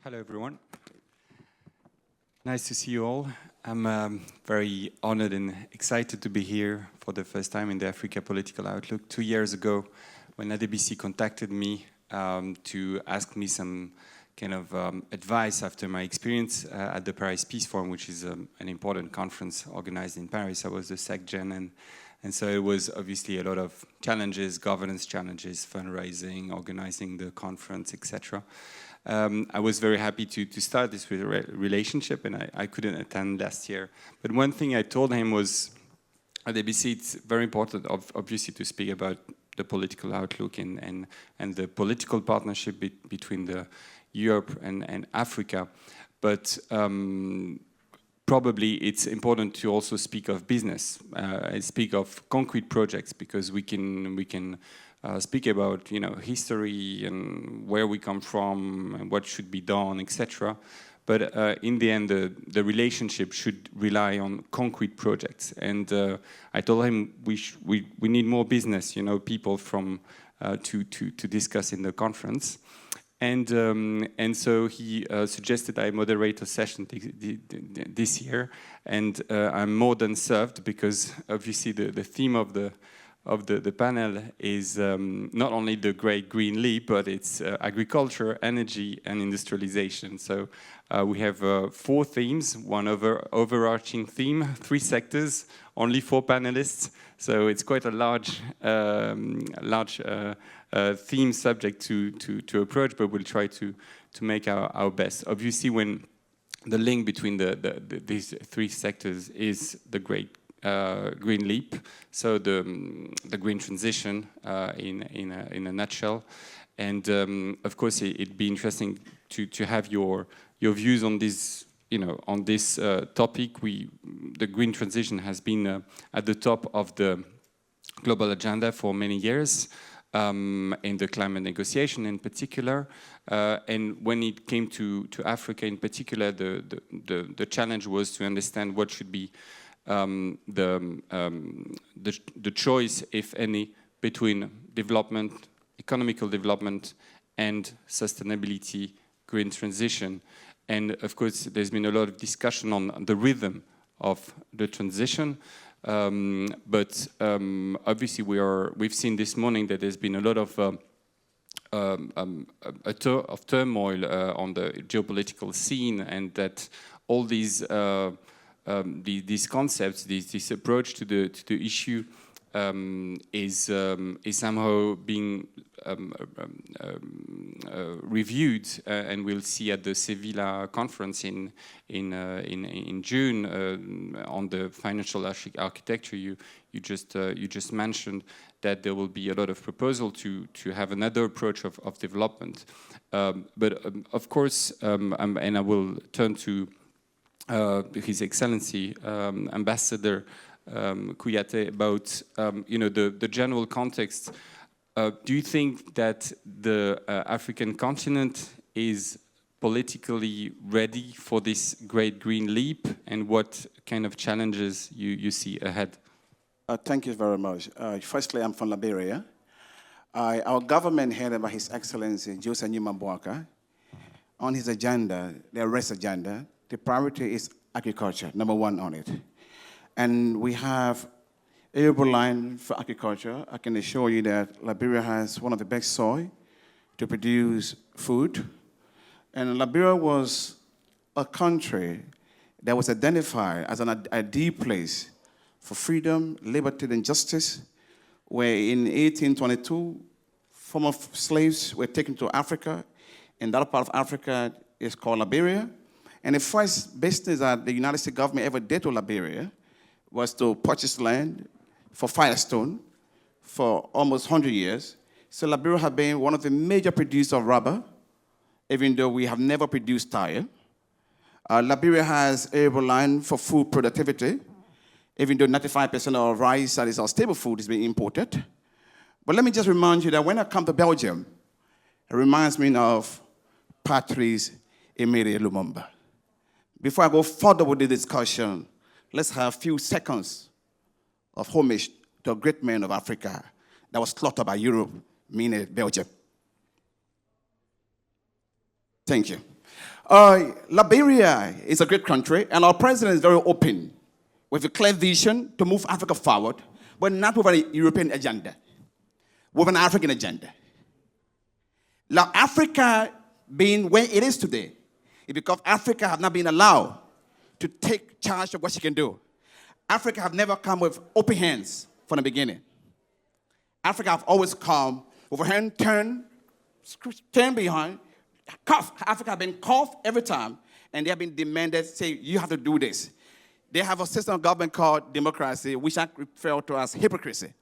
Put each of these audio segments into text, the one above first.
Hello, everyone. Nice to see you all. I'm very honored and excited to be here for the first time in the Africa Political Outlook. 2 years ago, when ADBC contacted me to ask me some kind of advice after my experience at the Paris Peace Forum, which is an important conference organized in Paris. I was the SecGen, and so it was obviously a lot of challenges, governance challenges, fundraising, organizing the conference, etc. I was very happy to start this relationship, and I couldn't attend last year. But one thing I told him was, at ABC, it's very important, obviously, to speak about the political outlook and the political partnership between Europe and Africa. But probably it's important to also speak of business, and speak of concrete projects, because we can speak about, history and where we come from and what should be done, etc. But in the end, the relationship should rely on concrete projects. And I told him we need more business, people from to discuss in the conference. And so he suggested I moderate a session this year, and I'm more than served, because obviously the theme of the panel is not only the Great Green Leap, but it's agriculture, energy, and industrialization. So we have 4 themes, one overarching theme, 3 sectors, only 4 panelists. So it's quite a large theme subject to approach, but we'll try to make our best. Obviously, when the link between these 3 sectors is the Great Green Leap, so the green transition in a nutshell, and of course it'd be interesting to have your views on this. On this topic, the green transition has been at the top of the global agenda for many years, in the climate negotiation in particular, and when it came to Africa in particular, the challenge was to understand what should be the choice, if any, between development, economical development, and sustainability, green transition. And of course, there's been a lot of discussion on the rhythm of the transition. But obviously, we've seen this morning that there's been a lot of turmoil on the geopolitical scene, and that all these concepts, this approach to the issue, is somehow being reviewed, and we'll see at the Sevilla conference in June on the financial architecture. You just mentioned that there will be a lot of proposal to have another approach of development. But of course, and I will turn to His Excellency Ambassador Kouyaté about the general context. Do you think that the African continent is politically ready for this great green leap, and what kind of challenges you see ahead? Thank you very much. Firstly, I'm from Liberia. Our government, headed by His Excellency Joseph Numa Boaka, on his agenda, the arrest agenda, the priority is agriculture, number 1 on it. And we have arable line for agriculture. I can assure you that Liberia has one of the best soil to produce food. And Liberia was a country that was identified as an ideal place for freedom, liberty, and justice, where in 1822, former slaves were taken to Africa, and that part of Africa is called Liberia. And the first business that the United States government ever did to Liberia was to purchase land for Firestone for almost 100 years. So Liberia has been one of the major producers of rubber, even though we have never produced tire. Liberia has arable land for food productivity, even though 95% of rice that is our staple food is being imported. But let me just remind you that when I come to Belgium, reminds me of Patrice Emery Lumumba. Before I go further with the discussion, let's have a few seconds of homage to a great man of Africa that was slaughtered by Europe, meaning Belgium. Thank you. Liberia is a great country, and our president is very open with a clear vision to move Africa forward, but not with a European agenda, with an African agenda. Now, Africa being where it is today is because Africa has not been allowed to take charge of what she can do. Africa have never come with open hands from the beginning. Africa have always come with a hand turned behind, cuffed. Africa have been cuffed every time, and they have been demanded, say, you have to do this. They have a system of government called democracy, which I refer to as hypocrisy.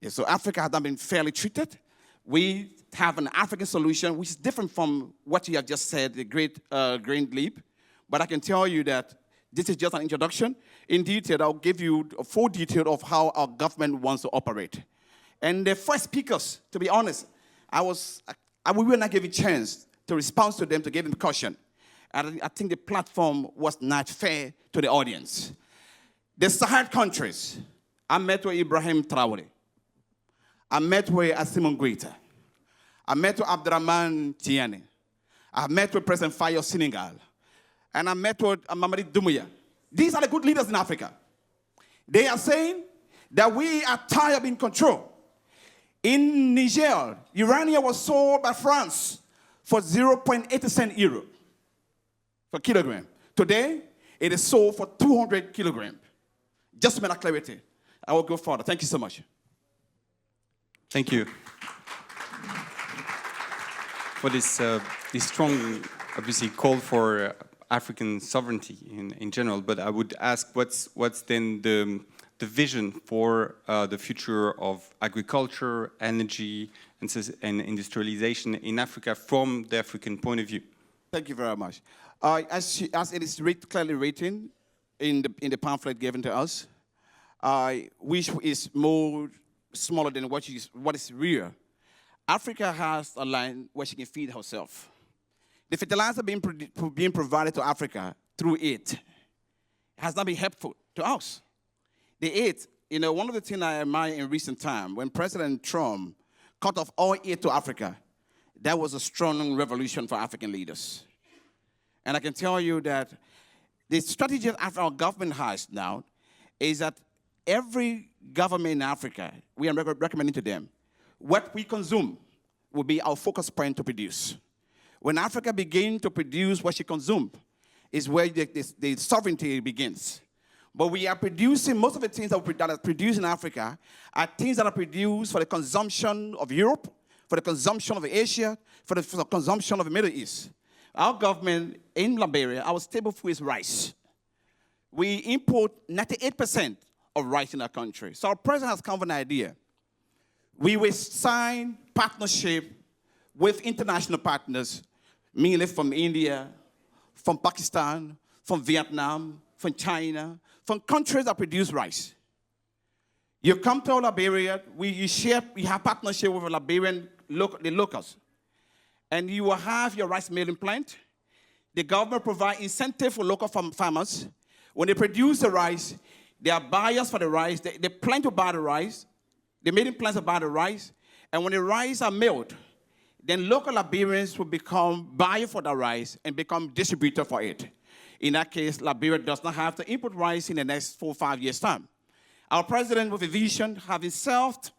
Yeah, so Africa has not been fairly treated. We have an African solution, which is different from what you have just said, the Great Green Leap. But I can tell you that this is just an introduction. In detail, I'll give you a full detail of how our government wants to operate. And the first speakers, to be honest, we will not give a chance to respond to them, to give them caution. And I think the platform was not fair to the audience. The Sahel countries, I met with Ibrahim Traore. I met with Asimon Guita. I met with Abdurrahman Tiani. I met with President Faye of Senegal. And I met with Mamadi Doumbouya. These are the good leaders in Africa. They are saying that we are tired of being controlled. In Niger, uranium was sold by France for 0.8 cent euro per kilogram. Today, it is sold for 200 kilograms. Just to make that clarity. I will go further. Thank you so much. Thank you for this strong, obviously, call for African sovereignty in general. But I would ask, what's then the vision for the future of agriculture, energy, and industrialization in Africa from the African point of view? Thank you very much. As it is clearly written in the pamphlet given to us, which is more smaller than what is real, Africa has a land where she can feed herself. The fertilizer being provided to Africa through it has not been helpful to us. The aid, one of the things I admire in recent time, when President Trump cut off all aid to Africa, that was a strong revolution for African leaders. And I can tell you that the strategy that our government has now is that every government in Africa, we are recommending to them, what we consume will be our focus point to produce. When Africa begins to produce what she consumes, is where the sovereignty begins. But we are producing, most of the things that are produced in Africa are things that are produced for the consumption of Europe, for the consumption of Asia, for the consumption of the Middle East. Our government in Liberia, our staple food is rice. We import 98% of rice in our country. So our president has come with an idea. We will sign partnership with international partners, mainly from India, from Pakistan, from Vietnam, from China, from countries that produce rice. You come to Liberia, we have partnership with the locals. And you will have your rice milling plant. The government provides incentive for local farmers. When they produce the rice, they are buyers for the rice. They plan to buy the rice. The milling plants to buy the rice. And when the rice are milled, then local Liberians will become buyer for the rice and become distributor for it. In that case, Liberia does not have to import rice in the next 4 or 5 years' time. Our president, with a vision, having served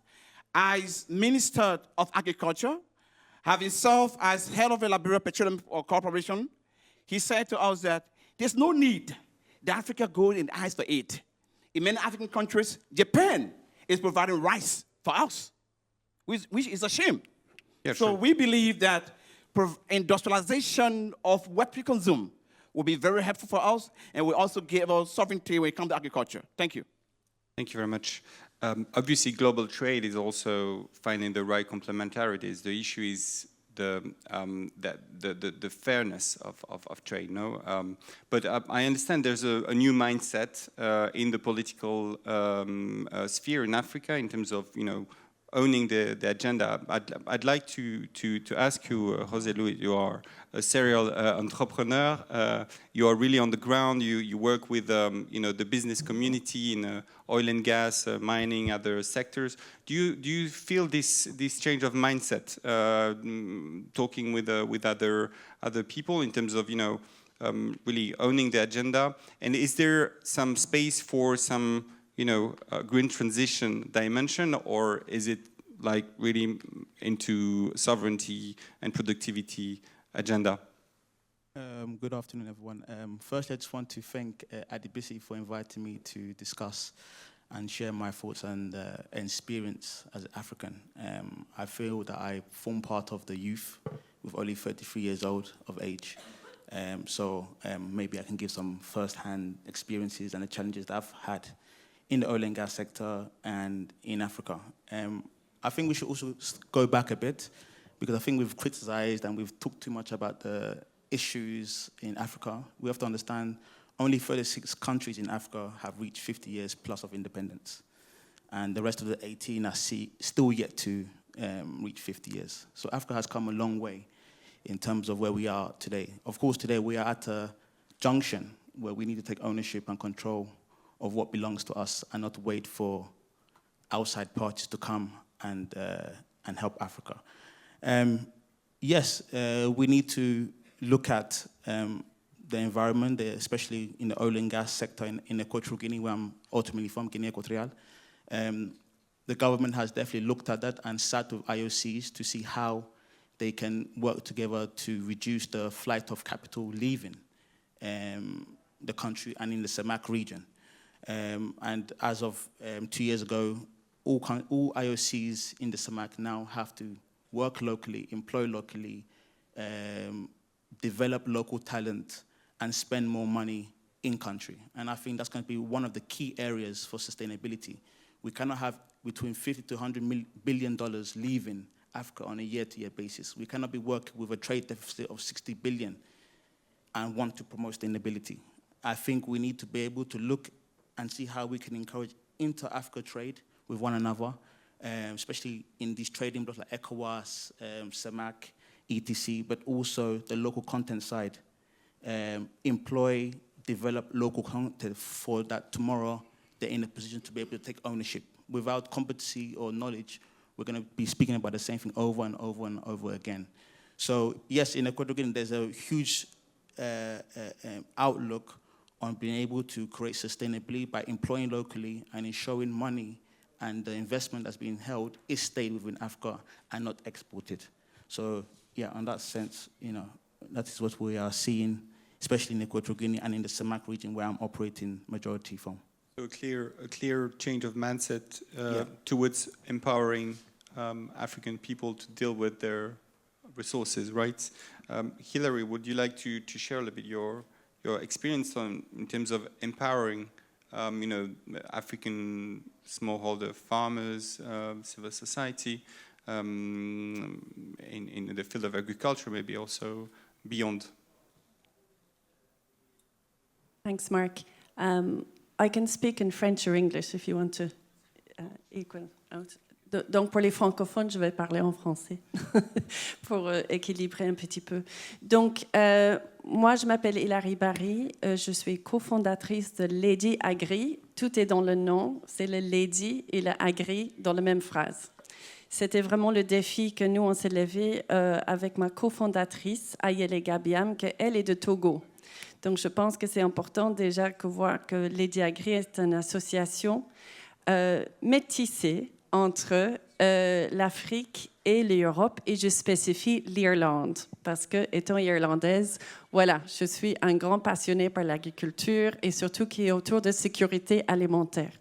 as Minister of Agriculture, having served as head of the Liberia Petroleum Corporation, he said to us that there's no need that Africa go and ask for aid. In many African countries, Japan is providing rice for us, which is a shame. Yeah, so we believe that industrialization of what we consume will be very helpful for us, and will also give us sovereignty when it comes to agriculture. Thank you. Thank you very much. Obviously, global trade is also finding the right complementarities. The issue is the fairness of trade, no? But I understand there's a new mindset in the political sphere in Africa in terms of, owning the agenda. I'd like to ask you, José Luis, you are a serial entrepreneur. You are really on the ground. You work with the business community in oil and gas, mining, other sectors. Do you feel this change of mindset? Talking with other people in terms of really owning the agenda, and is there some space for some green transition dimension, or is it like really into sovereignty and productivity agenda? Good afternoon, everyone. First, I just want to thank Adibisi for inviting me to discuss and share my thoughts and experience as an African. I feel that I form part of the youth with only 33 years old of age. So maybe I can give some first-hand experiences and the challenges that I've had in the oil and gas sector and in Africa. I think we should also go back a bit, because I think we've criticized and we've talked too much about the issues in Africa. We have to understand only 36 countries in Africa have reached 50 years plus of independence. And the rest of the 18 are still yet to reach 50 years. So Africa has come a long way in terms of where we are today. Of course, today we are at a junction where we need to take ownership and control of what belongs to us and not wait for outside parties to come and help Africa. Yes, we need to look at the environment, especially in the oil and gas sector in Equatorial Guinea, where I'm ultimately from, Guinea Equatorial. The government has definitely looked at that and sat with IOCs to see how they can work together to reduce the flight of capital leaving the country and in the CEMAC region. And as of 2 years ago, all IOCs in the CEMAC now have to work locally, employ locally, develop local talent, and spend more money in country. And I think that's going to be one of the key areas for sustainability. We cannot have between $50 to $100 billion leaving Africa on a year-to-year basis. We cannot be working with a trade deficit of 60 billion and want to promote sustainability. I think we need to be able to look and see how we can encourage inter-Africa trade with one another, especially in these trading blocks like ECOWAS, CEMAC, ETC, but also the local content side. Employ, develop local content for that tomorrow they're in a position to be able to take ownership. Without competency or knowledge, we're going to be speaking about the same thing over and over and over again. So yes, in Equatorial Guinea, there's a huge outlook on being able to create sustainably by employing locally and ensuring money and the investment that's being held is stayed within Africa and not exported. So yeah, in that sense, that is what we are seeing, especially in Equatorial Guinea and in the CEMAC region where I'm operating majority from. So a clear change of mindset towards empowering African people to deal with their resources, right? Hilary, would you like to share a little bit your experience in terms of empowering, African smallholder farmers, civil society, in the field of agriculture, maybe also beyond? Thanks, Mark. I can speak in French or English if you want to equal out. Donc pour les francophones, je vais parler en français pour équilibrer un petit peu. Donc moi, je m'appelle Hilary Barry, je suis cofondatrice de Lady Agri. Tout est dans le nom, c'est le Lady et le Agri dans la même phrase. C'était vraiment le défi que nous, on s'est levé avec ma cofondatrice, Ayele Gabiam, qu'elle est de Togo. Donc, je pense que c'est important déjà de voir que Lady Agri est une association métissée entre l'Afrique et l'Europe, et je spécifie l'Irlande, parce que, étant irlandaise, voilà, je suis un grand passionné par l'agriculture et surtout qui est autour de sécurité alimentaire.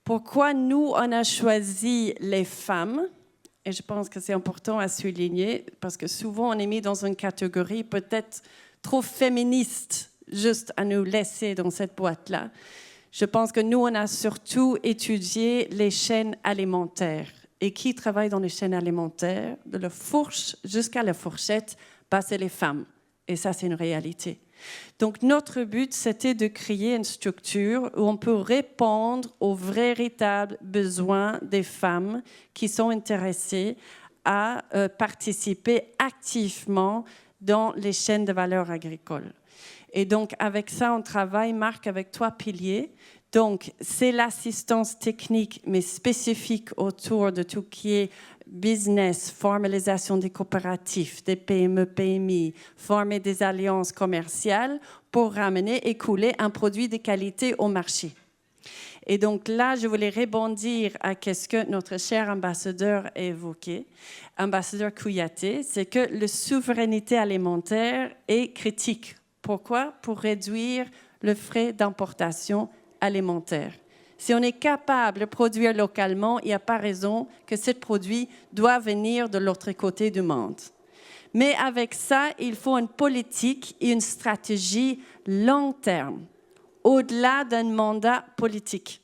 Pourquoi nous, on a choisi les femmes? Et je pense que c'est important à souligner, parce que souvent, on est mis dans une catégorie peut-être trop féministe, juste à nous laisser dans cette boîte-là. Je pense que nous, on a surtout étudié les chaînes alimentaires. Et qui travaille dans les chaînes alimentaires, de la fourche jusqu'à la fourchette, c'est les femmes. Et ça, c'est une réalité. Donc notre but, c'était de créer une structure où on peut répondre aux véritables besoins des femmes qui sont intéressées à participer activement dans les chaînes de valeur agricoles. Et donc avec ça, on travaille, Marc, avec 3 piliers. Donc, c'est l'assistance technique, mais spécifique autour de tout qui est business, formalisation des coopératifs, des PME, PMI, former des alliances commerciales pour ramener et couler un produit de qualité au marché. Et donc là, je voulais rebondir à ce que notre cher ambassadeur a évoqué, ambassadeur Kouyaté, c'est que la souveraineté alimentaire est critique. Pourquoi? Pour réduire le frais d'importation alimentaire. Si on est capable de produire localement, il n'y a pas raison que ce produit doit venir de l'autre côté du monde. Mais avec ça, il faut une politique et une stratégie long terme, au-delà d'un mandat politique,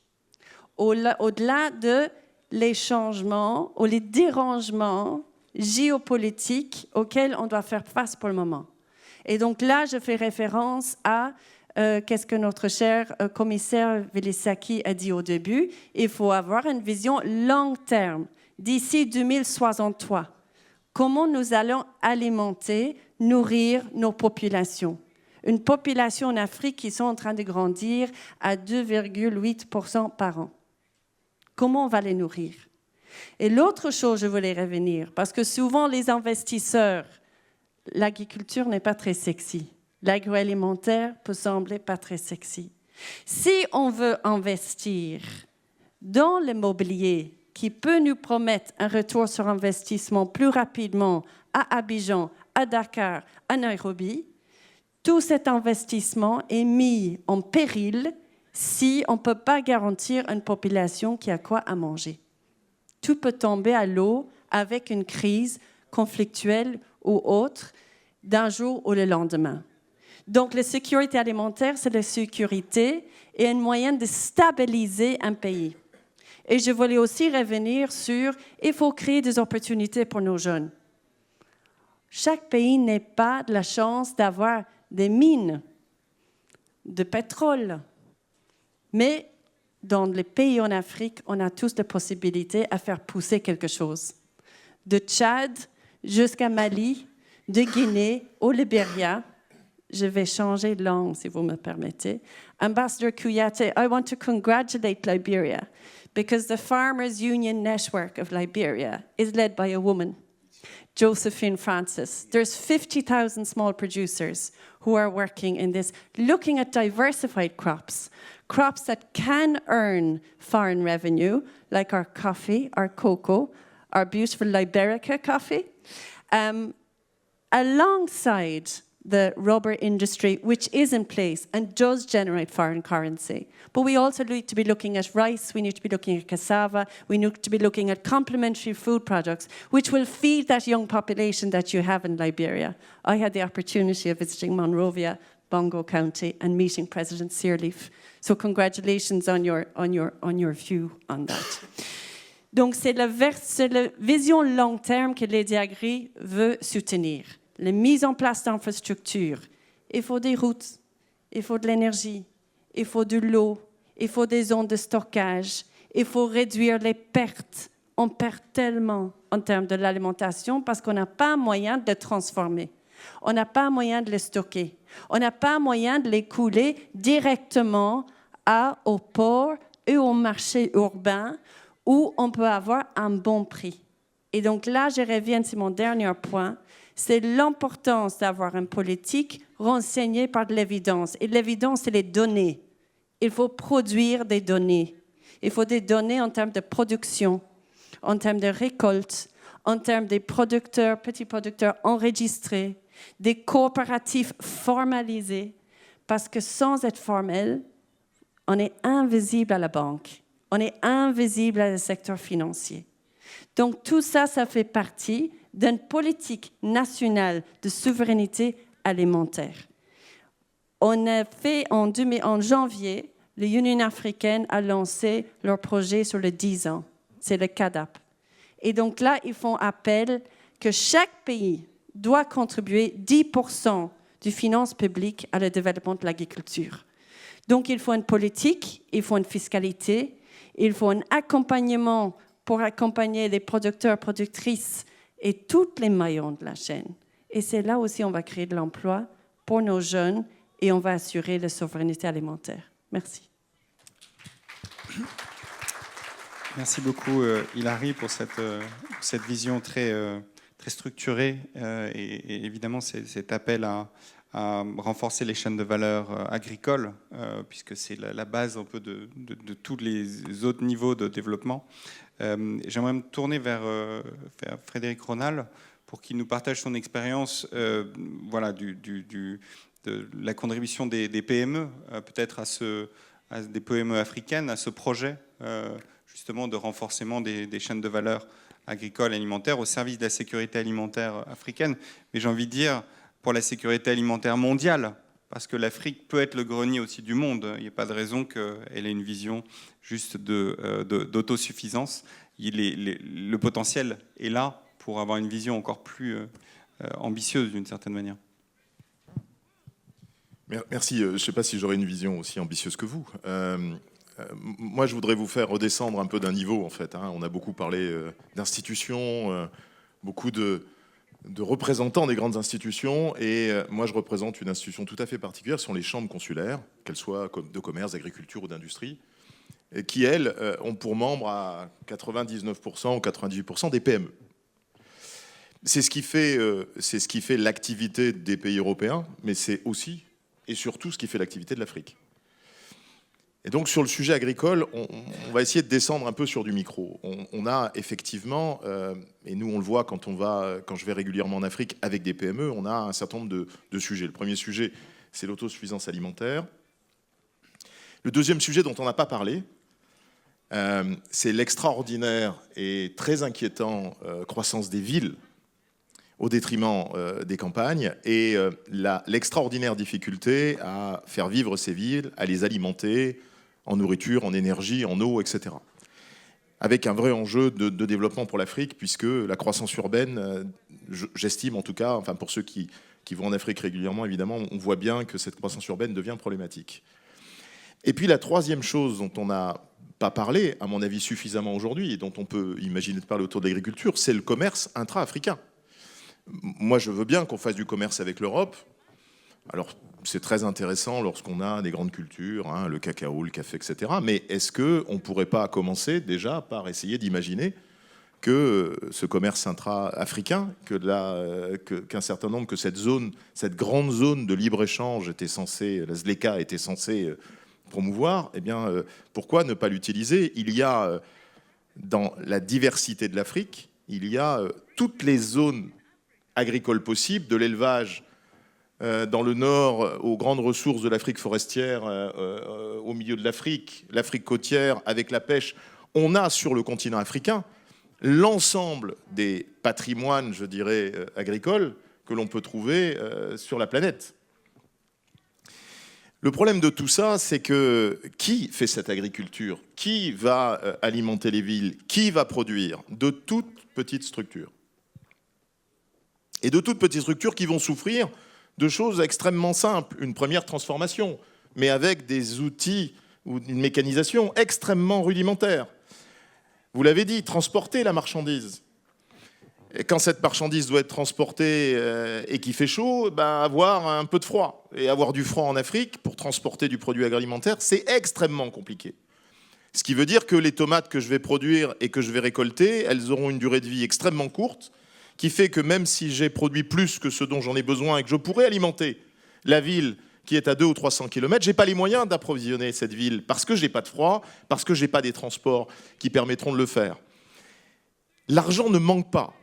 au-delà de les changements ou les dérangements géopolitiques auxquels on doit faire face pour le moment. Et donc là, je fais référence à qu'est-ce que notre cher commissaire Velisaki a dit au début. Il faut avoir une vision long terme, d'ici 2063. Comment nous allons alimenter, nourrir nos populations? Une population en Afrique qui sont en train de grandir à 2,8% par an. Comment on va les nourrir? Et l'autre chose, je voulais revenir, parce que souvent les investisseurs, l'agriculture n'est pas très sexy. L'agroalimentaire peut sembler pas très sexy. Si on veut investir dans l'immobilier qui peut nous promettre un retour sur investissement plus rapidement à Abidjan, à Dakar, à Nairobi, tout cet investissement est mis en péril si on ne peut pas garantir une population qui a quoi à manger. Tout peut tomber à l'eau avec une crise conflictuelle ou autre d'un jour ou le lendemain. Donc, la sécurité alimentaire, c'est la sécurité et un moyen de stabiliser un pays. Et je voulais aussi revenir sur, il faut créer des opportunités pour nos jeunes. Chaque pays n'a pas de la chance d'avoir des mines de pétrole. Mais dans les pays en Afrique, on a tous la possibilité à faire pousser quelque chose. De Tchad jusqu'à Mali, de Guinée au Libéria. Je vais changer de langue, si vous me permettez. Ambassador Kouyaté, I want to congratulate Liberia because the Farmers Union Network of Liberia is led by a woman, Josephine Francis. There's 50,000 small producers who are working in this, looking at diversified crops, crops that can earn foreign revenue, like our coffee, our cocoa, our beautiful Liberica coffee, alongside the rubber industry, which is in place and does generate foreign currency. But we also need to be looking at rice, we need to be looking at cassava, we need to be looking at complementary food products, which will feed that young population that you have in Liberia. I had the opportunity of visiting Monrovia, Bongo County, and meeting President Sirleaf. So congratulations on your view on that. Donc c'est la vision long terme que Lady Agri veut soutenir. La mise en place d'infrastructures. Il faut des routes, il faut de l'énergie, il faut de l'eau, il faut des zones de stockage, il faut réduire les pertes. On perd tellement en termes de l'alimentation parce qu'on n'a pas moyen de les transformer. On n'a pas moyen de les stocker. On n'a pas moyen de les couler directement au port et au marché urbain où on peut avoir un bon prix. Et donc là, je reviens sur mon dernier point. C'est l'importance d'avoir une politique renseignée par de l'évidence. Et l'évidence, c'est les données. Il faut produire des données. Il faut des données en termes de production, en termes de récolte, en termes des producteurs, petits producteurs enregistrés, des coopératifs formalisés, parce que sans être formel, on est invisible à la banque, on est invisible à le secteur financier. Donc tout ça, ça fait partie d'une politique nationale de souveraineté alimentaire. On a fait en janvier, l'Union africaine a lancé leur projet sur les 10 ans. C'est le CADAP. Et donc là, ils font appel que chaque pays doit contribuer 10% de finances publiques à le développement de l'agriculture. Donc, il faut une politique, il faut une fiscalité, il faut un accompagnement pour accompagner les producteurs, productrices et tous les maillons de la chaîne. Et c'est là aussi on va créer de l'emploi pour nos jeunes et on va assurer la souveraineté alimentaire. Merci. Merci beaucoup, Hilary, pour cette vision très structurée et évidemment cet appel à renforcer les chaînes de valeur agricoles, puisque c'est la base un peu de tous les autres niveaux de développement. J'aimerais me tourner vers Frédéric Ronald pour qu'il nous partage son expérience voilà, de la contribution des PME, peut-être à des PME africaines, à ce projet justement de renforcement des chaînes de valeur agricoles et alimentaires au service de la sécurité alimentaire africaine. Mais j'ai envie de dire pour la sécurité alimentaire mondiale, parce que l'Afrique peut être le grenier aussi du monde. Il n'y a pas de raison qu'elle ait une vision juste d'autosuffisance. Le potentiel est là pour avoir une vision encore plus ambitieuse d'une certaine manière. Merci. Je ne sais pas si j'aurai une vision aussi ambitieuse que vous. Moi, je voudrais vous faire redescendre un peu d'un niveau, en fait. On a beaucoup parlé d'institutions, beaucoup de représentants des grandes institutions. Et moi, je représente une institution tout à fait particulière, ce sont les chambres consulaires, qu'elles soient de commerce, d'agriculture ou d'industrie, qui, elles, ont pour membres à 99% ou 98% des PME. C'est ce qui fait l'activité des pays européens, mais c'est aussi et surtout ce qui fait l'activité de l'Afrique. Et donc sur le sujet agricole, on va essayer de descendre un peu sur du micro. On a effectivement, et nous on le voit quand je vais régulièrement en Afrique avec des PME, on a un certain nombre de sujets. Le premier sujet, c'est l'autosuffisance alimentaire. Le deuxième sujet dont on n'a pas parlé, c'est l'extraordinaire et très inquiétant croissance des villes au détriment des campagnes et l'extraordinaire difficulté à faire vivre ces villes, à les alimenter en nourriture, en énergie, en eau, etc. Avec un vrai enjeu de développement pour l'Afrique, puisque la croissance urbaine, j'estime en tout cas, enfin pour ceux qui vont en Afrique régulièrement, évidemment, on voit bien que cette croissance urbaine devient problématique. Et puis la troisième chose dont on n'a pas parlé, à mon avis suffisamment aujourd'hui, et dont on peut imaginer de parler autour de l'agriculture, c'est le commerce intra-africain. Moi, je veux bien qu'on fasse du commerce avec l'Europe. Alors, c'est très intéressant lorsqu'on a des grandes cultures, le cacao, le café, etc. Mais est-ce qu'on ne pourrait pas commencer déjà par essayer d'imaginer que ce commerce intra-africain, qu'un certain nombre, que cette grande zone de libre-échange était censée, la ZLECA était censée promouvoir, eh bien, pourquoi ne pas l'utiliser ? Il y a, dans la diversité de l'Afrique, il y a toutes les zones agricoles possibles, de l'élevage dans le nord aux grandes ressources de l'Afrique forestière, au milieu de l'Afrique côtière, avec la pêche. On a sur le continent africain l'ensemble des patrimoines, je dirais, agricoles que l'on peut trouver sur la planète. Le problème de tout ça, c'est que qui fait cette agriculture ? Qui va alimenter les villes ? Qui va produire ? De toutes petites structures. Et de toutes petites structures qui vont souffrir de choses extrêmement simples. Une première transformation, mais avec des outils ou une mécanisation extrêmement rudimentaire. Vous l'avez dit, transporter la marchandise. Et quand cette marchandise doit être transportée et qu'il fait chaud, avoir un peu de froid. Et avoir du froid en Afrique pour transporter du produit agroalimentaire, c'est extrêmement compliqué. Ce qui veut dire que les tomates que je vais produire et que je vais récolter, elles auront une durée de vie extrêmement courte, qui fait que même si j'ai produit plus que ce dont j'en ai besoin et que je pourrais alimenter la ville qui est à 200 ou 300 km, je n'ai pas les moyens d'approvisionner cette ville parce que je n'ai pas de froid, parce que je n'ai pas des transports qui permettront de le faire. L'argent ne manque pas.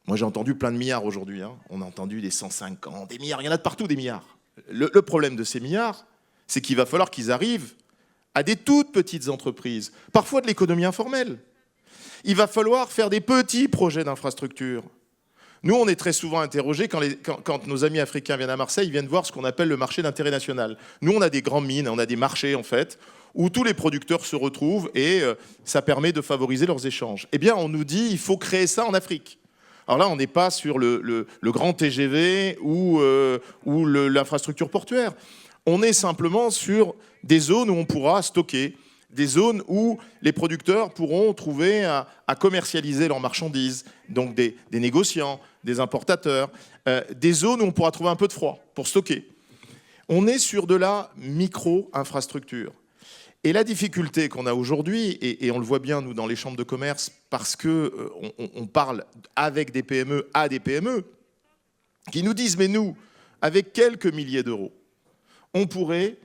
Moi, j'ai entendu plein de milliards aujourd'hui. On a entendu des 150, des milliards. Il y en a de partout, des milliards. Le problème de ces milliards, c'est qu'il va falloir qu'ils arrivent à des toutes petites entreprises, parfois de l'économie informelle. Il va falloir faire des petits projets d'infrastructure. Nous, on est très souvent interrogés quand nos amis africains viennent à Marseille, ils viennent voir ce qu'on appelle le marché d'intérêt national. Nous, on a des grandes mines, on a des marchés, en fait, où tous les producteurs se retrouvent et ça permet de favoriser leurs échanges. Eh bien, on nous dit il faut créer ça en Afrique. Alors là, on n'est pas sur le grand TGV ou l'infrastructure portuaire. On est simplement sur des zones où on pourra stocker, des zones où les producteurs pourront trouver à commercialiser leurs marchandises, donc des négociants, des importateurs, des zones où on pourra trouver un peu de froid pour stocker. On est sur de la micro-infrastructure. Et la difficulté qu'on a aujourd'hui, et on le voit bien nous dans les chambres de commerce, parce qu'on parle avec des PME à des PME, qui nous disent, mais nous, avec quelques milliers d'euros, on pourrait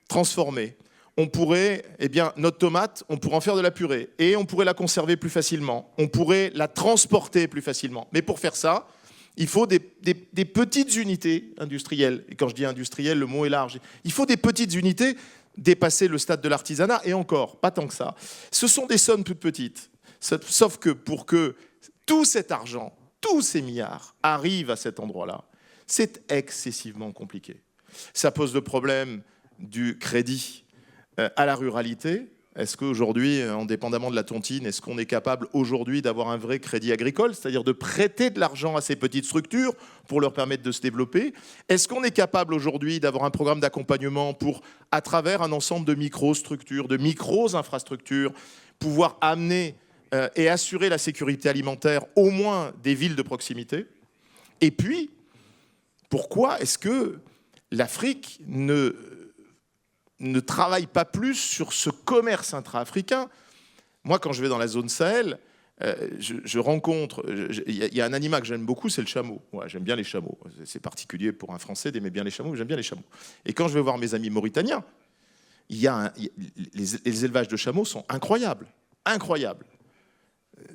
transformer, on pourrait, eh bien, notre tomate, on pourrait en faire de la purée, et on pourrait la conserver plus facilement, on pourrait la transporter plus facilement. Mais pour faire ça, il faut des petites unités industrielles. Et quand je dis industriel, le mot est large. Il faut des petites unités, dépasser le stade de l'artisanat, et encore, pas tant que ça. Ce sont des sommes toutes petites. Sauf que pour que tout cet argent, tous ces milliards arrivent à cet endroit-là, c'est excessivement compliqué. Ça pose le problème du crédit à la ruralité. Est-ce qu'aujourd'hui, indépendamment de la tontine, est-ce qu'on est capable aujourd'hui d'avoir un vrai crédit agricole, c'est-à-dire de prêter de l'argent à ces petites structures pour leur permettre de se développer? Est-ce qu'on est capable aujourd'hui d'avoir un programme d'accompagnement pour, à travers un ensemble de micro-structures, de micro-infrastructures, pouvoir amener et assurer la sécurité alimentaire au moins des villes de proximité? Et puis, pourquoi est-ce que l'Afrique ne travaille pas plus sur ce commerce intra-africain? Moi, quand je vais dans la zone Sahel, je rencontre... Il y a un animal que j'aime beaucoup, c'est le chameau. Ouais, j'aime bien les chameaux. C'est particulier pour un Français d'aimer bien les chameaux, mais j'aime bien les chameaux. Et quand je vais voir mes amis mauritaniens, les élevages de chameaux sont incroyables. Incroyables.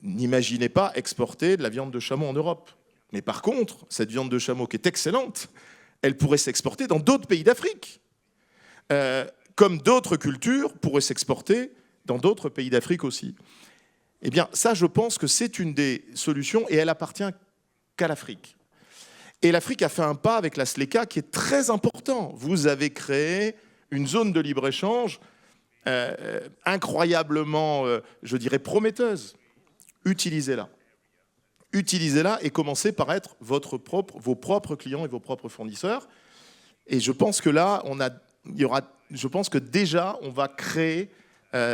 N'imaginez pas exporter de la viande de chameau en Europe. Mais par contre, cette viande de chameau qui est excellente, elle pourrait s'exporter dans d'autres pays d'Afrique. Comme d'autres cultures pourraient s'exporter dans d'autres pays d'Afrique aussi. Eh bien, ça, je pense que c'est une des solutions et elle appartient qu'à l'Afrique. Et l'Afrique a fait un pas avec la SLECA qui est très important. Vous avez créé une zone de libre-échange incroyablement, je dirais, prometteuse. Utilisez-la. Utilisez-la et commencez par être vos propres clients et vos propres fournisseurs. Et je pense que là, je pense que déjà, on va créer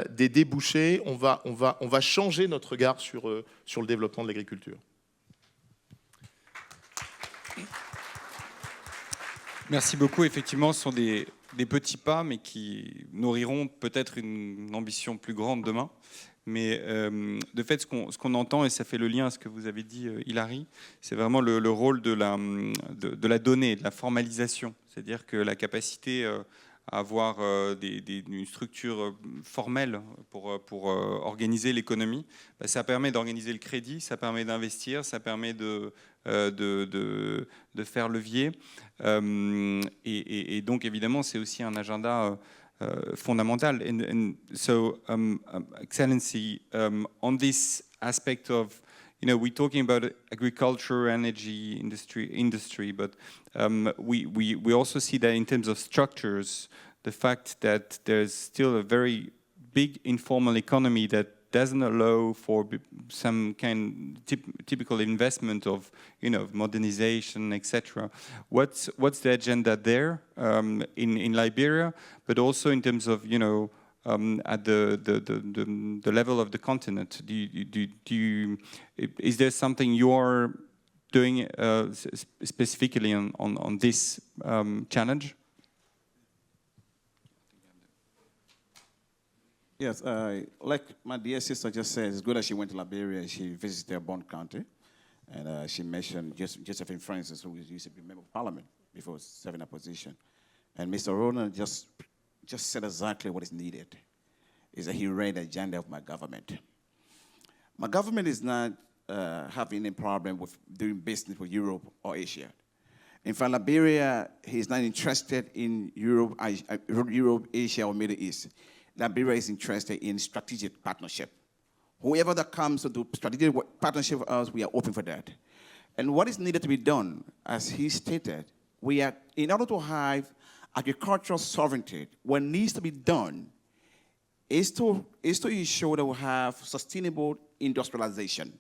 des débouchés, on va changer notre regard sur le développement de l'agriculture. Merci beaucoup. Effectivement, ce sont des petits pas, mais qui nourriront peut-être une ambition plus grande demain. Mais de fait, ce qu'on entend, et ça fait le lien à ce que vous avez dit, Hilary, c'est vraiment le rôle de la donnée, de la formalisation. C'est-à-dire que la capacité à avoir une structure formelle pour organiser l'économie, ça permet d'organiser le crédit, ça permet d'investir, ça permet de faire levier. Et donc, évidemment, c'est aussi un agenda fundamental. And so, Excellency, on this aspect of, we're talking about agriculture, energy, industry, but we also see that in terms of structures, the fact that there's still a very big informal economy that doesn't allow for some kind typical investment of, modernization, etc. What's the agenda there in Liberia, but also in terms of, at the level of the continent? Is there something you're doing specifically on this challenge? Yes, like my dear sister just said, it's good that she went to Liberia. She visited her born country, and she mentioned Josephine Francis, who used to be a member of parliament before serving a position. And Mr. Ronan just said exactly what is needed, is that he read the agenda of my government. My government is not having any problem with doing business with Europe or Asia. In fact, Liberia, he's not interested in Europe, Asia, or Middle East. Liberia is interested in strategic partnership. Whoever that comes to do strategic partnership with us, we are open for that. And what is needed to be done, as he stated, in order to have agricultural sovereignty, what needs to be done is to ensure that we have sustainable industrialization.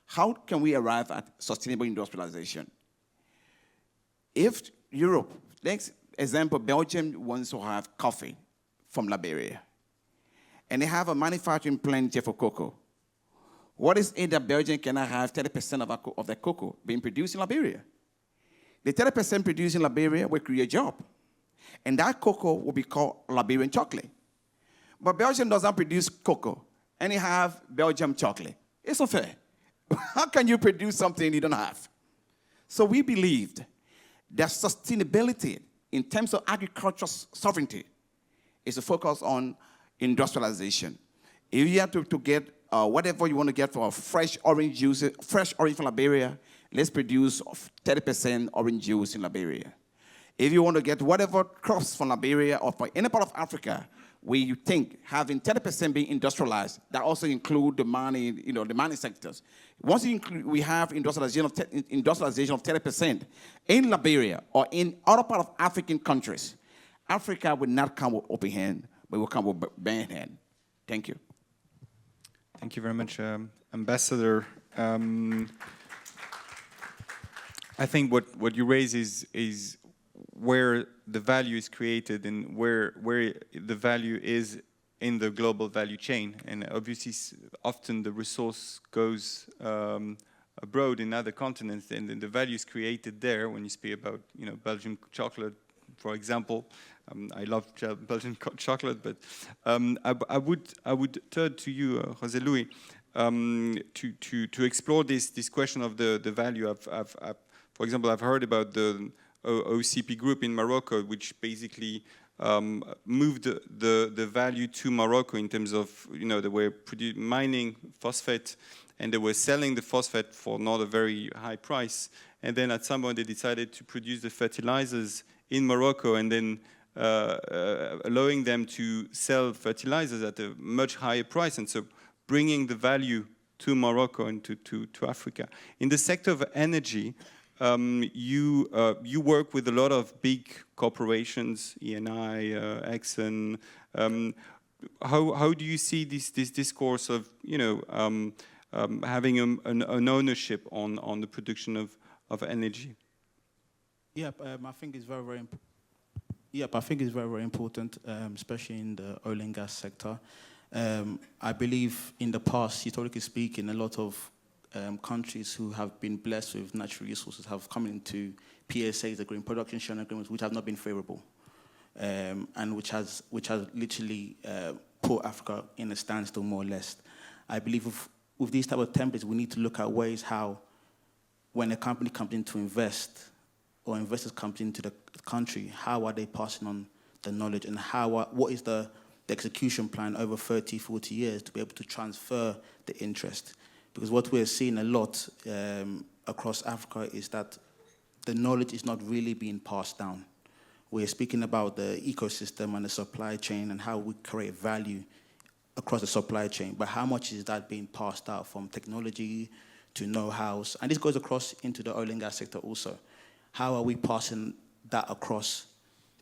How can we arrive at sustainable industrialization? If Europe, next example, Belgium wants to have coffee from Liberia, and they have a manufacturing plant here for cocoa. What is it that Belgium cannot have 30% of their cocoa being produced in Liberia? The 30% produced in Liberia will create a job. And that cocoa will be called Liberian chocolate. But Belgium does not produce cocoa, and they have Belgium chocolate. It's unfair. How can you produce something you don't have? So we believed that sustainability in terms of agricultural sovereignty is to focus on industrialization. If you have to get whatever you want to get for fresh orange juice, fresh orange from Liberia, let's produce 30% orange juice in Liberia. If you want to get whatever crops from Liberia or from any part of Africa, we think having 30% being industrialized, that also include the mining, the mining sectors. Once we have industrialization of 30% in Liberia or in other part of African countries, Africa will not come with open hand, but will come with bare hand. Thank you. Thank you very much, Ambassador. I think what you raise is where the value is created and where the value is in the global value chain. And obviously, often the resource goes abroad in other continents, and the value is created there. When you speak about Belgian chocolate, for example, I love Belgian chocolate, but I would turn to you, José Luis, to explore this question of the value. For example, I've heard about the OCP group in Morocco, which basically moved the value to Morocco in terms of, they were mining phosphate and they were selling the phosphate for not a very high price. And then at some point they decided to produce the fertilizers in Morocco and then allowing them to sell fertilizers at a much higher price. And so bringing the value to Morocco and to Africa. In the sector of energy, you work with a lot of big corporations, ENI, Exxon. How do you see this discourse of having an ownership on the production of energy? I think it's very important. I think it's very important, especially in the oil and gas sector. I believe in the past, historically speaking, a lot of countries who have been blessed with natural resources have come into PSAs, agreement, production sharing agreements, which have not been favorable, and which has literally put Africa in a standstill, more or less. I believe with these type of templates, we need to look at ways how, when a company comes in to invest, or investors come into the country, how are they passing on the knowledge, and what is the execution plan over 30, 40 years to be able to transfer the interest. Because what we're seeing a lot across Africa is that the knowledge is not really being passed down. We're speaking about the ecosystem and the supply chain and how we create value across the supply chain, but how much is that being passed out from technology to know-hows? And this goes across into the oil and gas sector also. How are we passing that across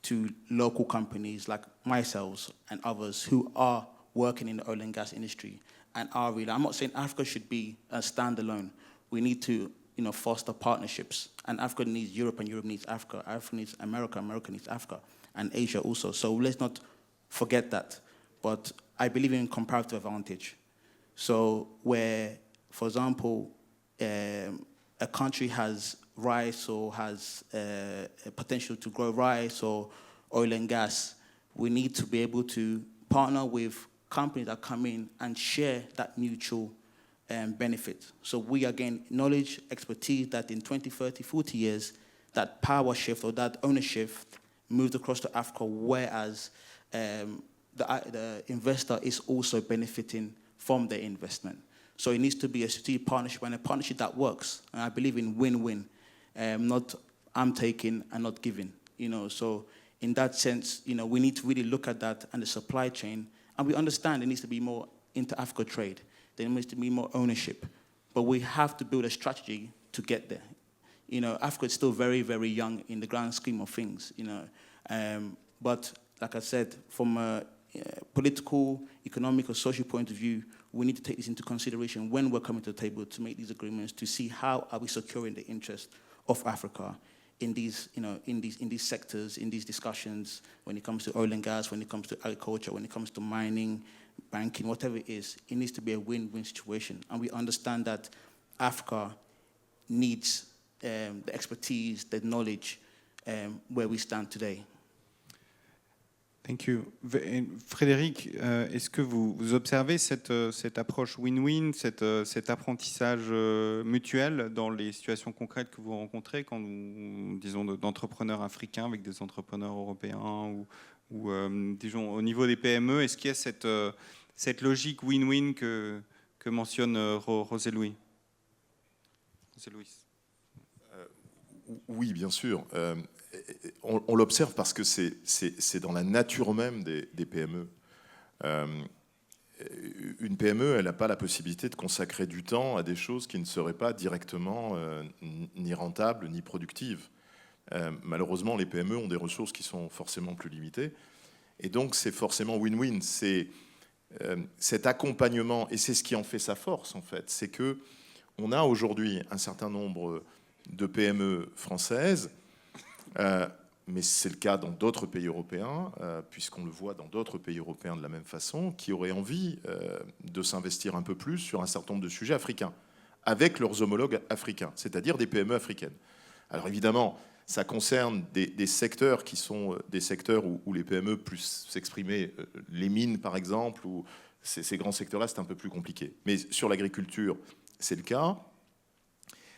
to local companies like myself and others who are working in the oil and gas industry? And I'm not saying Africa should be a standalone. We need to, foster partnerships. And Africa needs Europe, and Europe needs Africa. Africa needs America, America needs Africa, and Asia also. So let's not forget that. But I believe in comparative advantage. So where, for example, a country has rice or has a potential to grow rice or oil and gas, we need to be able to partner with companies that come in and share that mutual benefit. So we, again, knowledge, expertise that in 20, 30, 40 years, that power shift or that ownership moved across to Africa, whereas the investor is also benefiting from the investment. So it needs to be a strategic partnership and a partnership that works. And I believe in win-win, not I'm taking and not giving. So in that sense, we need to really look at that and the supply chain. And we understand there needs to be more inter-Africa trade. There needs to be more ownership. But we have to build a strategy to get there. Africa is still very, very young in the grand scheme of things, But like I said, from a political, economic, or social point of view, we need to take this into consideration when we're coming to the table to make these agreements, to see how are we securing the interest of Africa in these, in these sectors, in these discussions, when it comes to oil and gas, when it comes to agriculture, when it comes to mining, banking, whatever it is, it needs to be a win-win situation. And we understand that Africa needs the expertise, the knowledge, where we stand today. Thank you. Frédéric, est-ce que vous observez cette approche win-win, cet apprentissage mutuel dans les situations concrètes que vous rencontrez quand nous, disons, d'entrepreneurs africains avec des entrepreneurs européens ou disons, au niveau des PME, est-ce qu'il y a cette logique win-win que mentionne José Luis? Oui, bien sûr. On l'observe parce que c'est dans la nature même des PME. Une PME, elle n'a pas la possibilité de consacrer du temps à des choses qui ne seraient pas directement ni rentables ni productives. Malheureusement, les PME ont des ressources qui sont forcément plus limitées. Et donc, c'est forcément win-win. C'est cet accompagnement, et c'est ce qui en fait sa force, en fait. C'est qu'on a aujourd'hui un certain nombre de PME françaises, mais c'est le cas dans d'autres pays européens, puisqu'on le voit dans d'autres pays européens de la même façon, qui auraient envie de s'investir un peu plus sur un certain nombre de sujets africains, avec leurs homologues africains, c'est-à-dire des PME africaines. Alors évidemment, ça concerne des secteurs qui sont des secteurs où les PME plus s'exprimer, les mines par exemple, ou ces grands secteurs-là, c'est un peu plus compliqué. Mais sur l'agriculture, c'est le cas,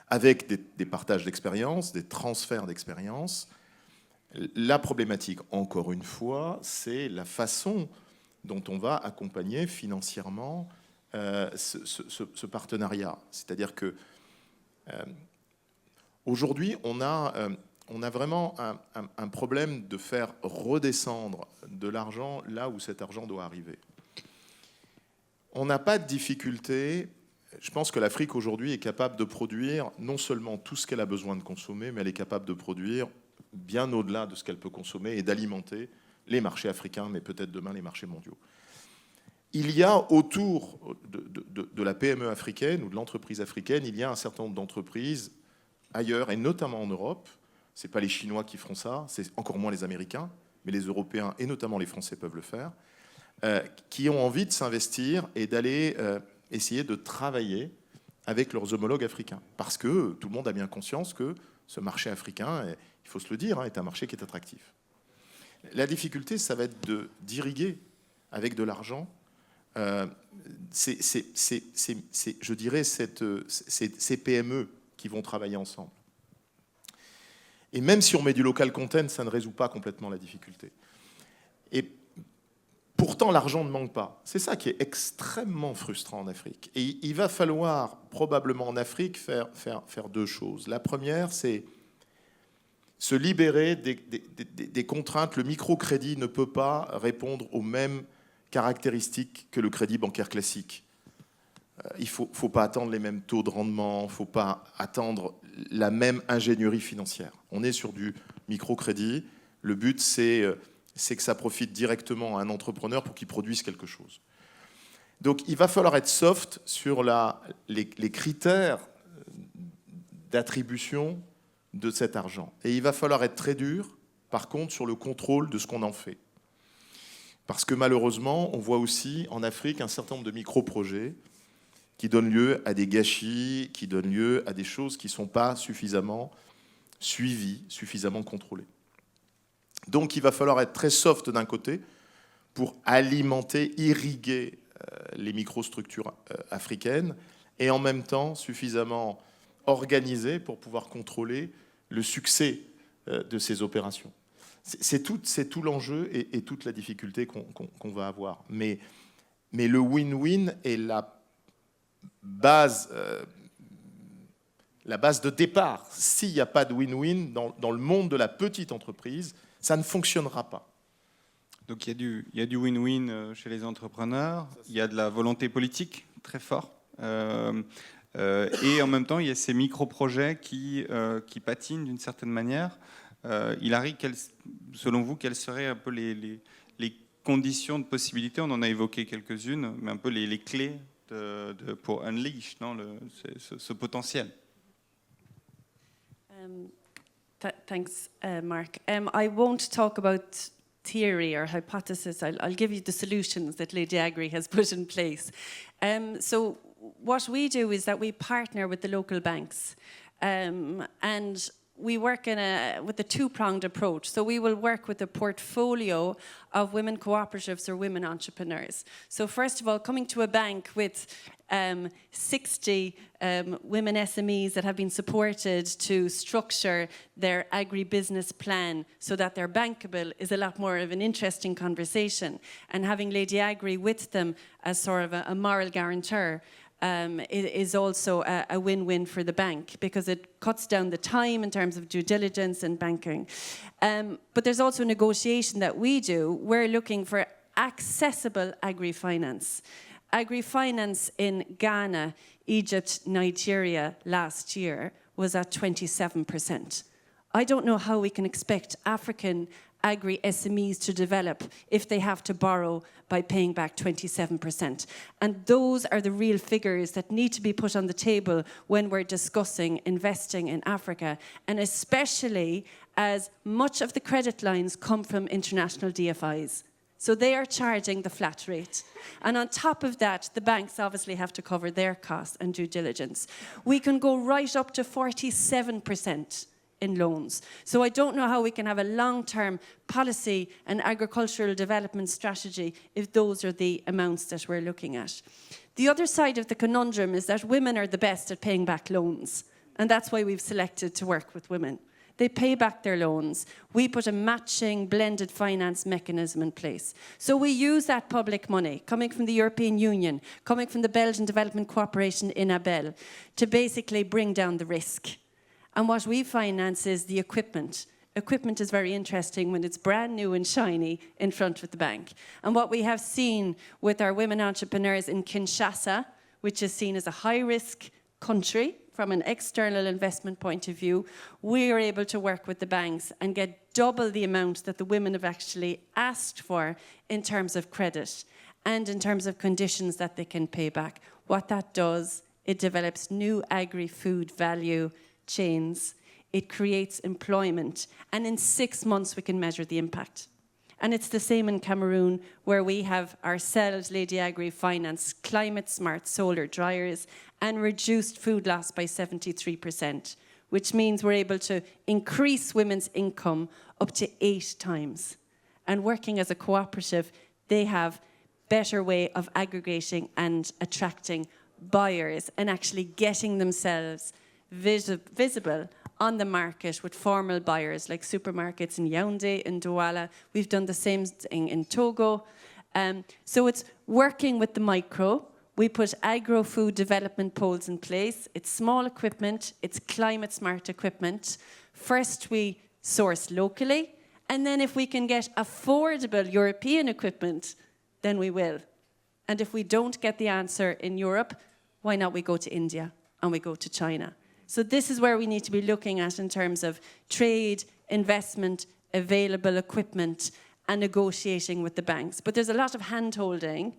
avec des partages d'expériences, des transferts d'expériences. La problématique, encore une fois, c'est la façon dont on va accompagner financièrement ce partenariat. C'est-à-dire que aujourd'hui, on a vraiment un problème de faire redescendre de l'argent là où cet argent doit arriver. On n'a pas de difficulté. Je pense que l'Afrique aujourd'hui est capable de produire non seulement tout ce qu'elle a besoin de consommer, mais elle est capable de produire bien au-delà de ce qu'elle peut consommer et d'alimenter les marchés africains, mais peut-être demain les marchés mondiaux. Il y a autour de la PME africaine ou de l'entreprise africaine, il y a un certain nombre d'entreprises ailleurs, et notamment en Europe. Ce n'est pas les Chinois qui feront ça, c'est encore moins les Américains, mais les Européens et notamment les Français peuvent le faire, qui ont envie de s'investir et d'aller essayer de travailler avec leurs homologues africains. Parce que tout le monde a bien conscience que ce marché africain, il faut se le dire, est un marché qui est attractif. La difficulté, ça va être d'irriguer avec de l'argent, je dirais, ces PME qui vont travailler ensemble. Et même si on met du local content, ça ne résout pas complètement la difficulté. Et pourtant, l'argent ne manque pas. C'est ça qui est extrêmement frustrant en Afrique. Et il va falloir probablement en Afrique faire deux choses. La première, c'est se libérer des contraintes. Le microcrédit ne peut pas répondre aux mêmes caractéristiques que le crédit bancaire classique. Il ne faut pas attendre les mêmes taux de rendement, il ne faut pas attendre la même ingénierie financière. On est sur du microcrédit. Le but, c'est que ça profite directement à un entrepreneur pour qu'il produise quelque chose. Donc il va falloir être soft sur les critères d'attribution de cet argent. Et il va falloir être très dur, par contre, sur le contrôle de ce qu'on en fait. Parce que malheureusement, on voit aussi en Afrique un certain nombre de micro-projets qui donnent lieu à des gâchis, qui donnent lieu à des choses qui ne sont pas suffisamment suivies, suffisamment contrôlées. Donc il va falloir être très soft d'un côté pour alimenter, irriguer les microstructures africaines et en même temps suffisamment organisé pour pouvoir contrôler le succès de ces opérations. C'est tout l'enjeu et toute la difficulté qu'on va avoir. Mais le win-win est la base de départ. S'il n'y a pas de win-win dans le monde de la petite entreprise, ça ne fonctionnera pas. Donc il y a du win-win chez les entrepreneurs, il y a de la volonté politique très forte, et en même temps il y a ces micro-projets qui patinent d'une certaine manière. Hilary, selon vous, quelles seraient un peu les conditions de possibilité? On en a évoqué quelques-unes, mais un peu les clés pour unleash ce potentiel. Thanks, Mark. I won't talk about theory or hypothesis. I'll give you the solutions that Lady Agri has put in place. So what we do is that we partner with the local banks, and we work with a two-pronged approach. So we will work with a portfolio of women cooperatives or women entrepreneurs. So first of all, coming to a bank with 60 women SMEs that have been supported to structure their agribusiness plan so that they're bankable is a lot more of an interesting conversation. And having Lady Agri with them as sort of a moral guarantor is also a win-win for the bank, because it cuts down the time in terms of due diligence and banking. But there's also negotiation that we do. We're looking for accessible agri-finance. Agri-finance in Ghana, Egypt, Nigeria last year was at 27%. I don't know how we can expect African agri-SMEs to develop if they have to borrow by paying back 27%. And those are the real figures that need to be put on the table when we're discussing investing in Africa, and especially as much of the credit lines come from international DFIs. So they are charging the flat rate. And on top of that, the banks obviously have to cover their costs and due diligence. We can go right up to 47% in loans. So I don't know how we can have a long-term policy and agricultural development strategy if those are the amounts that we're looking at. The other side of the conundrum is that women are the best at paying back loans. And that's why we've selected to work with women. They pay back their loans. We put a matching blended finance mechanism in place. So we use that public money coming from the European Union, coming from the Belgian Development Corporation in Abel, to basically bring down the risk. And what we finance is the equipment. Equipment is very interesting when it's brand new and shiny in front of the bank. And what we have seen with our women entrepreneurs in Kinshasa, which is seen as a high-risk country from an external investment point of view, we are able to work with the banks and get double the amount that the women have actually asked for in terms of credit and in terms of conditions that they can pay back. What that does, it develops new agri-food value chains, it creates employment, and in 6 months we can measure the impact. And it's the same in Cameroon, where we have ourselves, Lady Agri, finance climate-smart solar dryers and reduced food loss by 73%, which means we're able to increase women's income up to 8 times. And working as a cooperative, they have better way of aggregating and attracting buyers and actually getting themselves visible on the market with formal buyers like supermarkets in Yaoundé, in Douala. We've done the same thing in Togo. So it's working with the micro. We put agro-food development poles in place. It's small equipment. It's climate-smart equipment. First, we source locally. And then if we can get affordable European equipment, then we will. And if we don't get the answer in Europe, why not we go to India and we go to China? So this is where we need to be looking at in terms of trade, investment, available equipment, and negotiating with the banks. But there's a lot of hand-holding,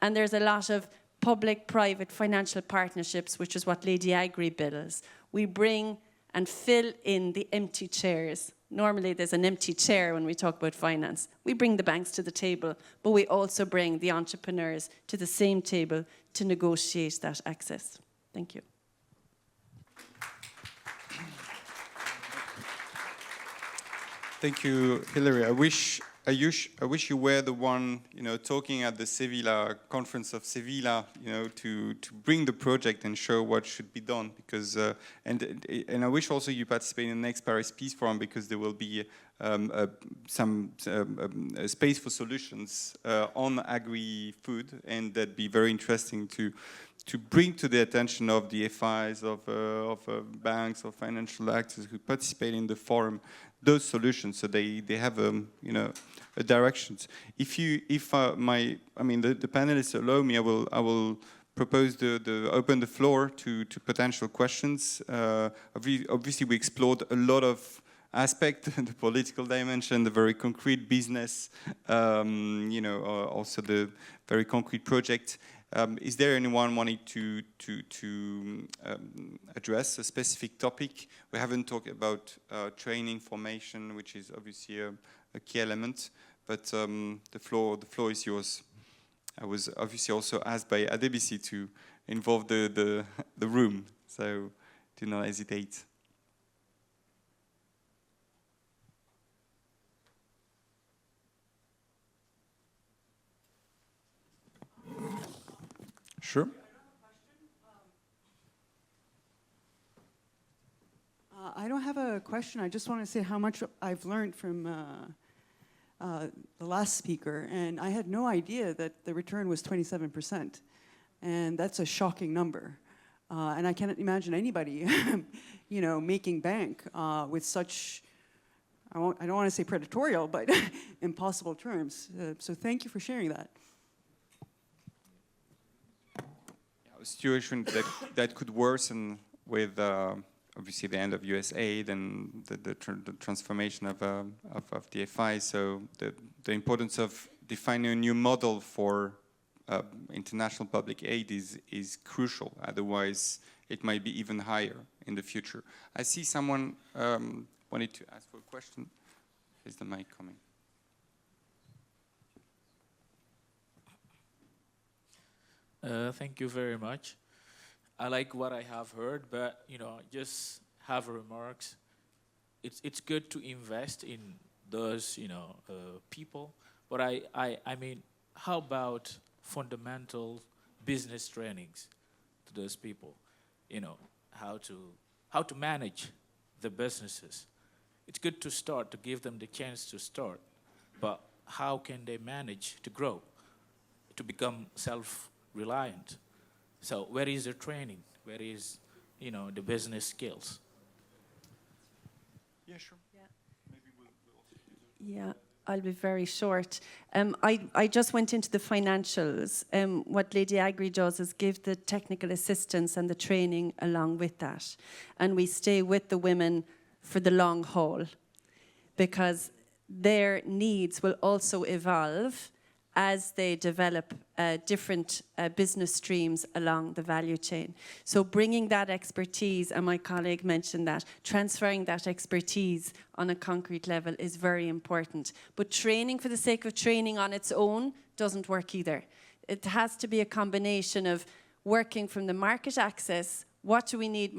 and there's a lot of public-private financial partnerships, which is what Lady Agri builds. We bring and fill in the empty chairs. Normally there's an empty chair when we talk about finance. We bring the banks to the table, but we also bring the entrepreneurs to the same table to negotiate that access. Thank you. Thank you, Hilary. I wish you were the one, talking at the Sevilla conference of Sevilla, to bring the project and show what should be done. Because and I wish also you participate in the next Paris Peace Forum, because there will be some space for solutions on agri-food, and that'd be very interesting to bring to the attention of the FIs, of banks, of financial actors who participate in the forum, those solutions, so they have a directions. If the panelists allow me, I will propose open the floor to potential questions. Obviously, we explored a lot of aspects: the political dimension, the very concrete business, also the very concrete project. Is there anyone wanting to address a specific topic? We haven't talked about training, formation, which is obviously a key element, but the floor is yours. I was obviously also asked by Adebisi to involve the room, so do not hesitate. Sure. I don't have a question. I just want to say how much I've learned from the last speaker, and I had no idea that the return was 27%, and that's a shocking number. And I can't imagine anybody, making bank with such, I don't want to say predatorial, but impossible terms. So thank you for sharing that. A situation that could worsen with obviously the end of US aid and the transformation of DFI. So the importance of defining a new model for international public aid is crucial. Otherwise, it might be even higher in the future. I see someone wanted to ask for a question. Is the mic coming? Thank you very much. I like what I have heard, but just have remarks. It's good to invest in those people, but I mean, how about fundamental business trainings to those people? How to manage the businesses. It's good to start, to give them the chance to start, but how can they manage to grow, to become self-reliant? So where is the training? Where is, the business skills? Yeah, sure. Yeah. Yeah, I'll be very short. I just went into the financials. What Lady Agri does is give the technical assistance and the training along with that. And we stay with the women for the long haul, because their needs will also evolve as they develop different business streams along the value chain. So bringing that expertise, and my colleague mentioned that, transferring that expertise on a concrete level is very important. But training for the sake of training on its own doesn't work either. It has to be a combination of working from the market access. What do we need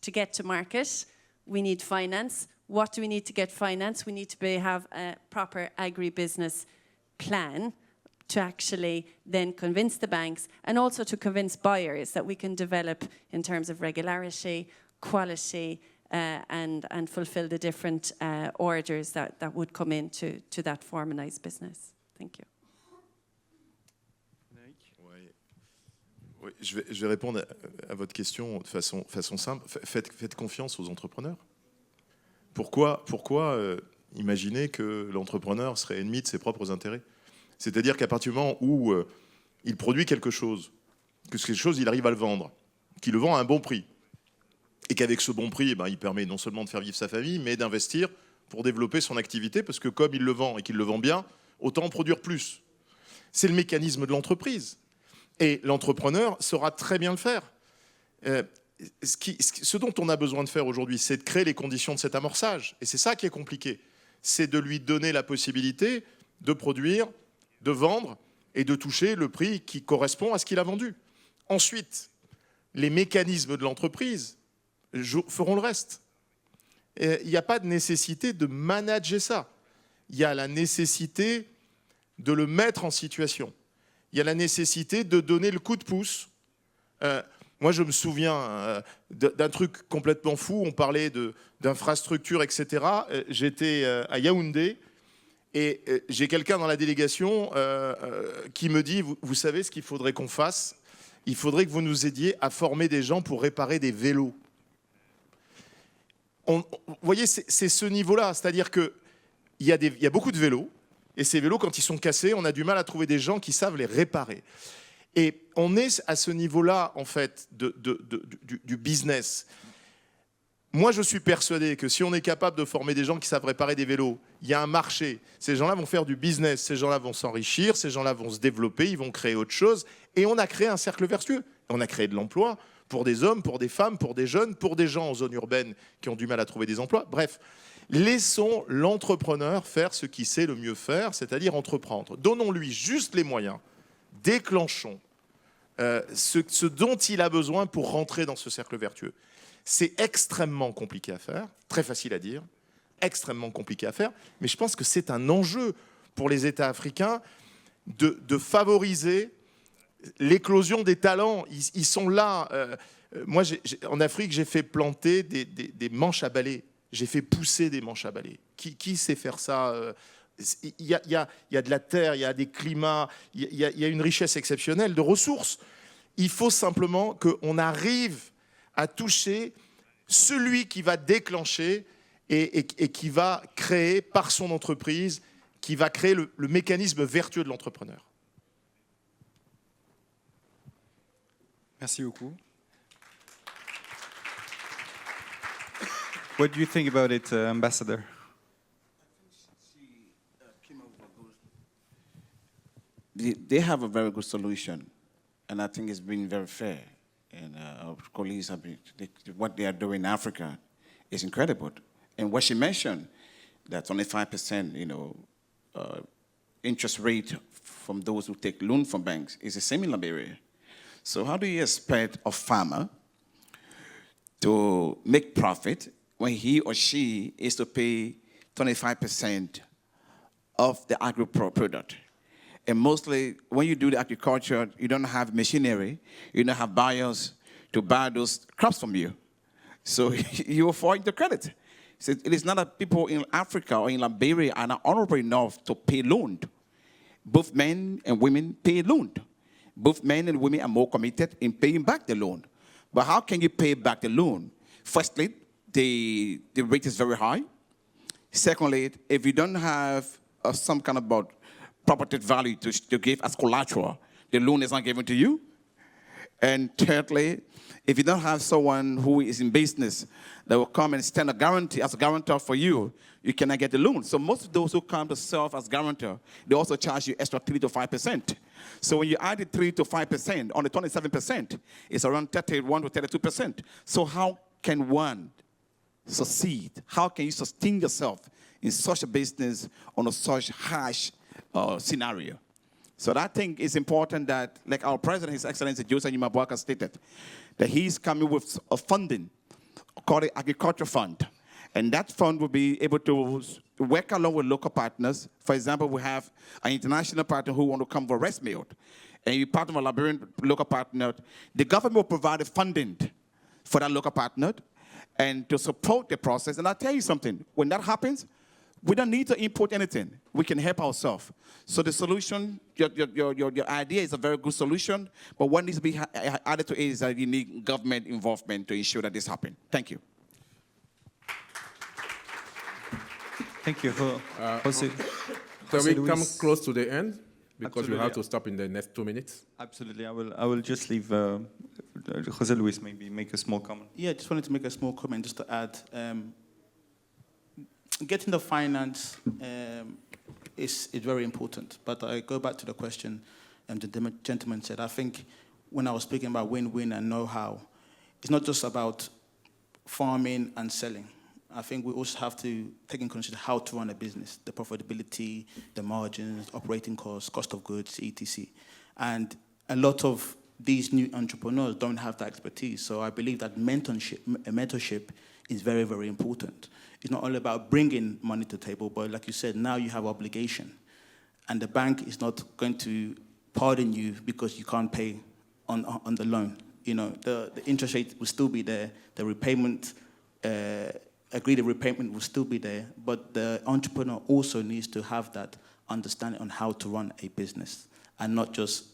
to get to market? We need finance. What do we need to get finance? We need to have a proper agribusiness plan to actually then convince the banks and also to convince buyers that we can develop in terms of regularity, quality, and fulfill the different orders that would come into that formalized business. Thank you. Ouais, je vais répondre à votre question de façon simple. Faites confiance aux entrepreneurs. Pourquoi imaginer que l'entrepreneur serait ennemi de ses propres intérêts? C'est-à-dire qu'à partir du moment où il produit quelque chose, que quelque chose, il arrive à le vendre, qu'il le vend à un bon prix, et qu'avec ce bon prix, il permet non seulement de faire vivre sa famille, mais d'investir pour développer son activité, parce que comme il le vend et qu'il le vend bien, autant en produire plus. C'est le mécanisme de l'entreprise. Et l'entrepreneur saura très bien le faire. Ce dont on a besoin de faire aujourd'hui, c'est de créer les conditions de cet amorçage. Et c'est ça qui est compliqué. C'est de lui donner la possibilité de produire, de vendre et de toucher le prix qui correspond à ce qu'il a vendu. Ensuite, les mécanismes de l'entreprise feront le reste. Il n'y a pas de nécessité de manager ça. Il y a la nécessité de le mettre en situation. Il y a la nécessité de donner le coup de pouce. Moi, je me souviens d'un truc complètement fou. On parlait d'infrastructures, etc. J'étais à Yaoundé. Et j'ai quelqu'un dans la délégation qui me dit, vous savez ce qu'il faudrait qu'on fasse? Il faudrait que vous nous aidiez à former des gens pour réparer des vélos. Vous voyez, c'est ce niveau-là. C'est-à-dire qu'il y a beaucoup de vélos. Et ces vélos, quand ils sont cassés, on a du mal à trouver des gens qui savent les réparer. Et on est à ce niveau-là, en fait, du business. Moi, je suis persuadé que si on est capable de former des gens qui savent réparer des vélos, il y a un marché. Ces gens-là vont faire du business, ces gens-là vont s'enrichir, ces gens-là vont se développer, ils vont créer autre chose. Et on a créé un cercle vertueux. On a créé de l'emploi pour des hommes, pour des femmes, pour des jeunes, pour des gens en zone urbaine qui ont du mal à trouver des emplois. Bref, laissons l'entrepreneur faire ce qu'il sait le mieux faire, c'est-à-dire entreprendre. Donnons-lui juste les moyens. Déclenchons ce dont il a besoin pour rentrer dans ce cercle vertueux. C'est extrêmement compliqué à faire, très facile à dire, extrêmement compliqué à faire, mais je pense que c'est un enjeu pour les États africains de favoriser l'éclosion des talents. Ils sont là. Moi, en Afrique, j'ai fait planter des manches à balai. J'ai fait pousser des manches à balai. Qui sait faire ça? Il y a de la terre, il y a des climats, il y a une richesse exceptionnelle de ressources. Il faut simplement qu'on arrive à toucher celui qui va déclencher et qui va créer par son entreprise, qui va créer le mécanisme vertueux de l'entrepreneur. Merci beaucoup. What do you think about it, Ambassador? They have a very good solution, and I think it's been very fair. And our colleagues have been, what they are doing in Africa is incredible. And what she mentioned, that 25%, interest rate from those who take loan from banks is the same in Liberia. So how do you expect a farmer to make profit when he or she is to pay 25% of the agri-product? And mostly, when you do the agriculture, you don't have machinery, you don't have buyers to buy those crops from you. So you avoid the credit. So it is not that people in Africa or in Liberia are not honorable enough to pay loan. Both men and women pay loan. Both men and women are more committed in paying back the loan. But how can you pay back the loan? Firstly, the rate is very high. Secondly, if you don't have some kind of property value to give as collateral, the loan is not given to you. And thirdly, if you don't have someone who is in business that will come and stand as a guarantor for you, you cannot get the loan. So most of those who come to serve as guarantor, they also charge you extra 3 to 5%. So when you add the 3 to 5% on the 27%, it's around 31 to 32%. So how can one succeed? How can you sustain yourself in such a business on such harsh scenario? So I think it's important that, like our president, His Excellency Joseph Nyuma stated, that he's coming with a funding called the Agriculture Fund. And that fund will be able to work along with local partners. For example, we have an international partner who want to come for rice mill. And you partner with a Liberian local partner. The government will provide the funding for that local partner and to support the process. And I'll tell you something, when that happens, we don't need to import anything. We can help ourselves. So the solution, your idea is a very good solution, but what needs to be added to it is that you need government involvement to ensure that this happens. Thank you. Thank you. Jose. Can we Luis. come close to the end? Because Absolutely. we have to stop in the next 2 minutes. Absolutely. I will just leave Jose Luis maybe make a small comment. Yeah, just wanted to make a small comment just to add. Getting the finance is very important, but I go back to the question the gentleman said. I think when I was speaking about win-win and know-how, it's not just about farming and selling. I think we also have to take in consideration how to run a business, the profitability, the margins, operating costs, cost of goods, etc. And a lot of these new entrepreneurs don't have that expertise. So I believe that mentorship is very, very important. It's not only about bringing money to the table, but like you said, now you have obligation. And the bank is not going to pardon you because you can't pay on the loan. The interest rate will still be there, the repayment, agreed repayment will still be there, but the entrepreneur also needs to have that understanding on how to run a business and not just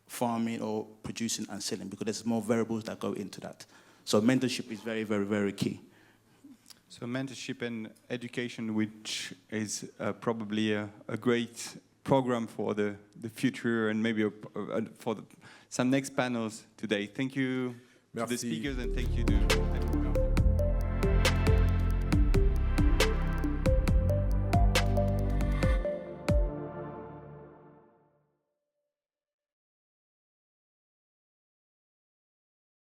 farming or producing and selling, because there's more variables that go into that. So mentorship is very, very, very key. So mentorship and education, which is probably a great program for the future and maybe for some next panels today. Thank you to the speakers and thank you to